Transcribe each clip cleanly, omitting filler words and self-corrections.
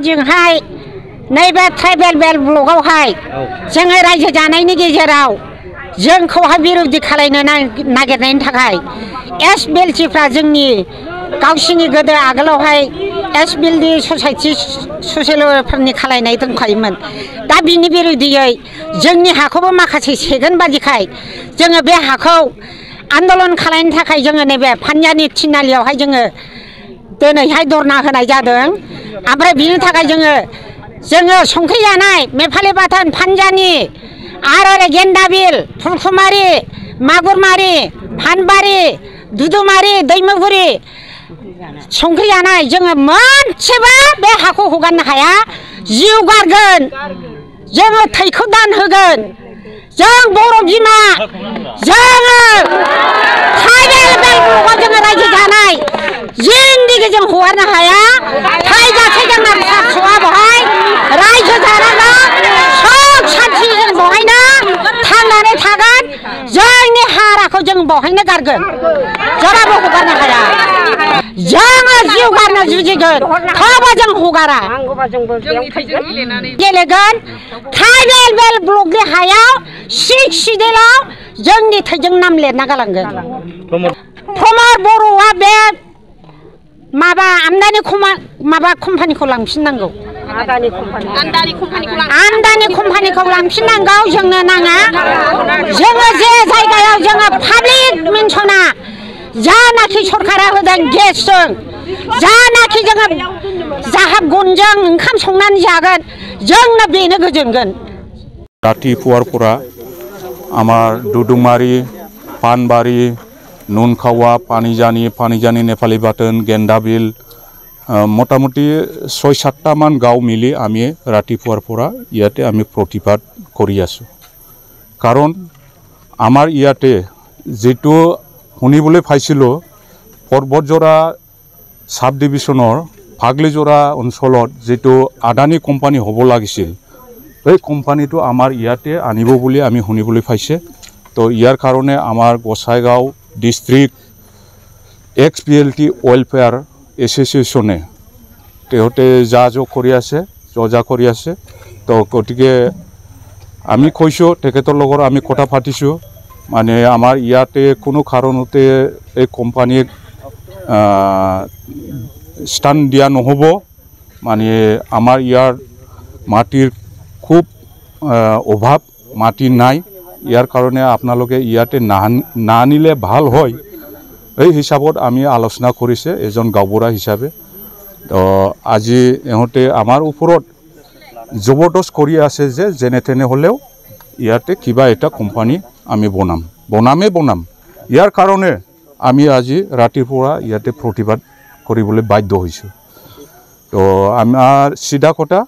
जोंहाय नैबे tribal belt ब्लकआवहाय जोङो रायजो जानायनि गेजेराव जोंखौहाय बिरोधि खालायनो नागिरनायनि थाखाय एसबिएलसिफ्रा जोंनि गावसिनि गोदो आगोलावहाय एसबिएलडि ससाइटि ससियेलफोरनि खालायनाय दंखायोमोन दा बिनि बिरोधियै जोंनि हाखौबो माखासे सेगोन बादिखाय जोङो बे हाखौ आन्दलन खालायनो थाखाय जोङो नैबे फानजानि थिनालियावहाय जोङो दिनैहाय धरना होनाय जादों ओमफ्राय बिनि थाखाय जोङो संख्रि जानाय मेफालि बाथोन फानजानि आरो ओरै गेन्दाबिल फुलकुमारि मागुरमारि फानबारि दुदुमारि दैमुगुरि संख्रि जानाय जोङो मोनसेबो बे हाखौ हगारनो हाया जिउ गारगोन जोङो थैखौ दान होगोन जों बर' बिमा जोङो ट्राइबेल बेल्टआव जोङो रायजो जानाय जिन्दगि जों हगारनो हाया थैजासे जोंना फिसा बहाय रायजो जानांगौ सुख सान्थि जों बहायनो थांनानै थागोन जोंनि हाराखौ जों बहायनो गारगोन जेरावबो हगारनो हाया जोङो जिउ गारनो जुजिगोन थेवबो जों हगारा गेलेगोन ट्राइबेल बेल्ट ब्लकनि हायाव सिक्सटिलाव जोंनि थैजों नाम लिरना गालांगोन प्रमद बर'आ बे माबा आमदानि कम्पानिखौ लांफिननांगौ आमदानि कम्पानिखौ लांफिननांगौ जोंनो नाङा जोङो जे जायगायाव जोङो पाब्लिक मेनसना जानाखि सरकारा होदों गेसजों जानाखि जोङो जाहाब गनजों ओंखाम संनानै जागोन जोंनो बेनो गोजोनगोन रातिपुवारफोरा आमार दुदुमारि पानबारि नुनखावा पानिजानि नेपाली बाथोन गेन्दाबिल मोटामुटी 6-7टा मान गाँव मिली आमी रातिपुवारफोरा इयाते आमी प्रतिबाद करि आसो कारण आमार इयाते जितु शुनिबले पाइसिलो पर्वतजरा साब डिविजनर फाग्लिजरा अंचलत जितु आदानी कम्पानी हब लागिसिल बे कम्पानीটো आमार इयाते आनिब बुली आमी शुनिबले पाइसे तो इयार कारणे आमार गसाइगाँव डिस्ट्रिक्ट एक्सबिएलटी वेलफेयर एसोसिएशने तेहते जा करि आछे जजा करि आछे तो गतिके आमी कइसो तेखेतर लगत आमी कथा पातिसो माने आमार इयाते कोनो कारणते ए कम्पानीक स्टान दिया नहब माने आमार इयार माटिर खूब अभाव माटी नाई यार कारणे आपनालोके इयाते नानिले भाल हय এই हिसाबत आमी आलोचना करिसे एजन गावबुरा हिसाबे तो আজি एहते आमार उपरत जबरदस्त करि आछे जे जेने तेने हलेও इयाते किबा एटा कम्पानी आमी बनाम यार कारणे आमी আজি रातिपुवा इयाते प्रतिबाद करिबले बाध्य हइसु तो आमार सिधा कथा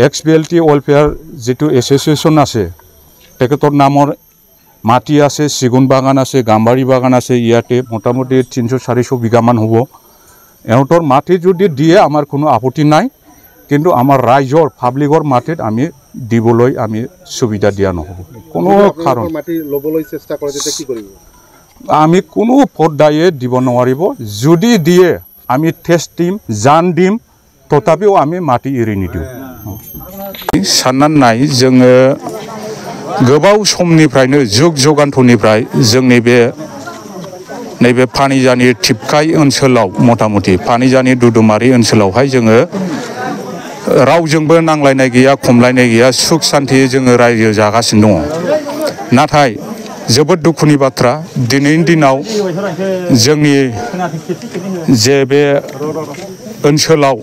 एक्सबिएलटी वेलफेयर जितु एसोसिएशन आछे तेखेतर नामर माटी आछे सिगुन बागान आछे गाम्बारी बागान आछे इयाते मोटामुटी 300-400 बिघामान हब एहतर माटी जुदि दिए आमार कोनो आपत्ति नाई किन्तु आमार राइजर पाब्लिकर माटित आमी दिबलै आमी सुबिधा दिया नहब कोनो कारण माटी लबलै चेष्टा करे जेते कि करिब आमी कोनो पदाये दिब नवारिब जुदि दिए आमी टेस्ट दिम जान दिम तथापिও आमी माटी एरि निदिउ साननानै नाय जोङो गोबाव समनिफ्रायनो जुग जुगान्थनिफ्राय जोंनि नैबे पानिजानि टिपकाई ओनसोलाव मटामटी पानिजानि दुदुमारि ओनसोलावहाय जोङो रावजोंबो नांलायनाय गैया खमलायनाय गैया सुख शान्ति जोङो रायजो जागासिनो दङ नाथाय जोबोद दुखुनि बाथ्रा दिनैनि दिनाव जोंनि जे बे ओनसोलाव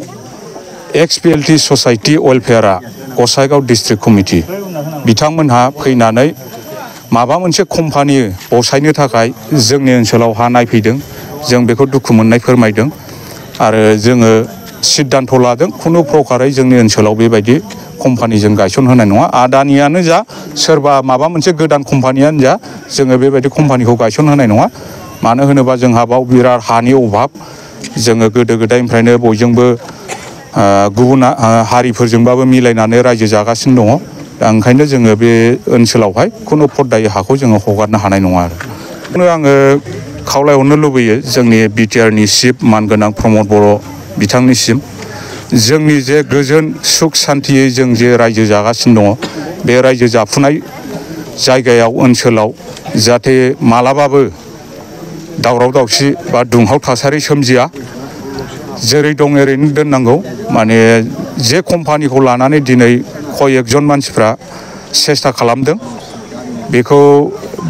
एक्सबिएलटी ससाइटि वेलफेयारा गसाइगाव डिस्ट्रिक्ट कमिटि बिथांमोनहा फैनानै माबा मोनसे कम्पानी बसायनो थाखाय जोंनि ओनसोलाव हा नायफैदों जों बेखौ दुखु मोननाय फोरमायदों आरो जोङो सिद्धान्त लादों खुनु प्रकारै जोंनि ओनसोलाव बेबायदि कम्पानिजों गायसनहोनाय नङा आदानियानो जा सोरबा माबा मोनसे गोदान कम्पानियानो जा जोङो बेबायदि कम्पानिखौ गायसनहोनाय नङा मानो होनोबा जोंहा बाव बिराद हानि अभाब जोङो गोदो गोदायनिफ्रायनो बयजोंबो गुबुन हारिफोरजोंबाबो मिलायनानै रायजो जागासिनो दङ दा ओंखायनो जोङो बे ओनसोलावहाय खुनु फद्दायै हाखौ जोङो हगारनो हानाय नङा आरो आङो खावलायहरनो लुबैयो जोंनि बिटिआरनि चिफ मानगोनां प्रमद बर' बिथांनिसिम जोंनि जे गोजोन सुख सान्तियै जों जे रायजो जागासिनो दङ बे रायजो जाफुनाय जायगायाव ओनसोलाव जाहाथे मालाबाबो दावराव दावसि बा दुंहाव थासारि सोमजिया जेरै दं ओरैनो दोननांगौ माने जे कम्पानिखौ लानानै दिनै कयेकजन मानसिफ्रा सेस्था खालामदों बेखौ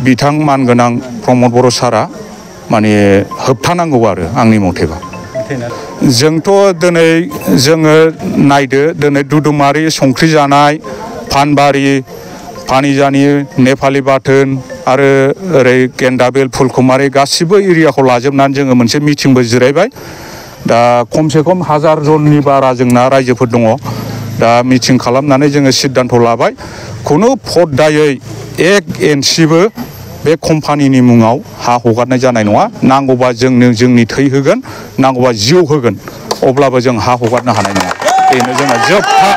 बिथां मानगोनां प्रमद बर' सारा माने होबथानांगौ आरो आंनि मथेबा जोंथ' दिनै जोङो नायदो दिनै दुदुमारि संख्रि जानाय फानबारि पानिजानि नेपालि बाथोन आरो ओरै गेन्दाबेल फुलकुमारि गासिबो एरियाखौ लाजोबनानै जोङो मोनसे मिटिंबो जिरायबाय दा खमसे खम 1000 जननि बारा जोंना रायजोफोर दङ दा मिटिं खालामनानै जोङो सिद्धान्त लाबाय खुनु फद्दायै 1 इन्सिबो बे कम्पानिनि मुङाव हा हगारनाय जानाय नङा नांगौबा जोंनो जोंनि थै होगोन नांगौबा जिउ होगोन अब्लाबो जों हा हगारनो हानाय नङा बेनो जोंना जोबथा